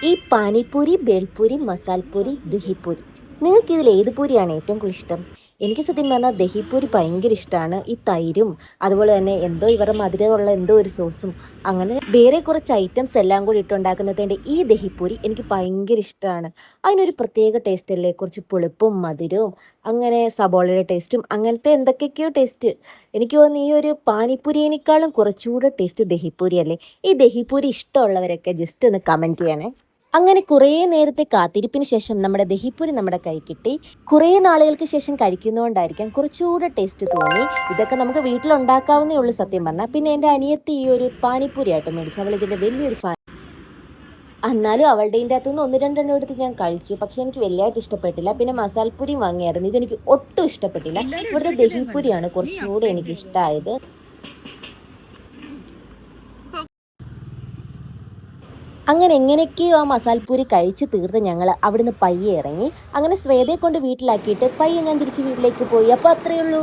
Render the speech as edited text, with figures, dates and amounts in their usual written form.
ഈ പാനിപ്പൂരി, ബേൽപൂരി, മസാൽപ്പൂരി, ദഹിപ്പൂരി, നിങ്ങൾക്ക് ഇതിൽ ഏത് പൂരിയാണ് ഏറ്റവും കൂടുതൽ ഇഷ്ടം? എനിക്ക് സത്യം പറഞ്ഞാൽ ദഹിപ്പൂരി ഭയങ്കര ഇഷ്ടമാണ്. ഈ തൈരും അതുപോലെ തന്നെ എന്തോ ഇവരുടെ മധുരമുള്ള എന്തോ ഒരു സോസും അങ്ങനെ വേറെ കുറച്ച് ഐറ്റംസ് എല്ലാം കൂടി ഇട്ടുണ്ടാക്കുന്നതിൻ്റെ ഈ ദഹിപ്പൂരി എനിക്ക് ഭയങ്കര ഇഷ്ടമാണ്. അതിനൊരു പ്രത്യേക ടേസ്റ്റ് അല്ലേ, കുറച്ച് പുളിപ്പും മധുരവും അങ്ങനെ സബോളയുടെ ടേസ്റ്റും അങ്ങനത്തെ എന്തൊക്കെയൊക്കെയോ ടേസ്റ്റ്. എനിക്ക് തോന്നുന്നു ഈ ഒരു പാനിപ്പൂരിയേക്കാളും കുറച്ചുകൂടെ ടേസ്റ്റ് ദഹിപ്പൂരി അല്ലേ. ഈ ദഹിപ്പൂരി ഇഷ്ടമുള്ളവരൊക്കെ ജസ്റ്റ് ഒന്ന് കമൻറ്റ് ചെയ്യണേ. അങ്ങനെ കുറേ നേരത്തെ കാത്തിരിപ്പിന് ശേഷം നമ്മുടെ ദഹിപ്പൂരി നമ്മുടെ കൈ കിട്ടി. കുറേ നാളുകൾക്ക് ശേഷം കഴിക്കുന്നതുകൊണ്ടായിരിക്കാം കുറച്ചുകൂടെ ടേസ്റ്റ് തോന്നി. ഇതൊക്കെ നമുക്ക് വീട്ടിലുണ്ടാക്കാവുന്നേ ഉള്ളൂ സത്യം പറഞ്ഞാൽ. പിന്നെ എൻ്റെ അനിയത്തി ഈ ഒരു പാനിപ്പൂരി ആയിട്ട് മേടിച്ചു. അവൾ ഇതിൻ്റെ വലിയൊരു ഫാൻ. എന്നാലും അവളുടെ ഇതിൻ്റെ അകത്തുനിന്ന് ഒന്ന് രണ്ടെണ്ണം എടുത്ത് ഞാൻ കഴിച്ചു. പക്ഷെ എനിക്ക് വലിയതായിട്ട് ഇഷ്ടപ്പെട്ടില്ല. പിന്നെ മസാലപ്പൂരി വാങ്ങിയായിരുന്നു, ഇതെനിക്ക് ഒട്ടും ഇഷ്ടപ്പെട്ടില്ല. ഇവിടുത്തെ ദഹിപ്പൂരിയാണ് കുറച്ചുകൂടെ എനിക്ക് ഇഷ്ടമായത്. അങ്ങനെ എങ്ങനെയൊക്കെയോ ആ മസാലപ്പൂരി കഴിച്ച് തീർത്ത് ഞങ്ങൾ അവിടുന്ന് പയ്യെ ഇറങ്ങി. അങ്ങനെ ശ്വേതയെ കൊണ്ട് വീട്ടിലാക്കിയിട്ട് പയ്യെ ഞാൻ തിരിച്ച് വീട്ടിലേക്ക് പോയി. അപ്പോൾ അത്രയേ ഉള്ളൂ.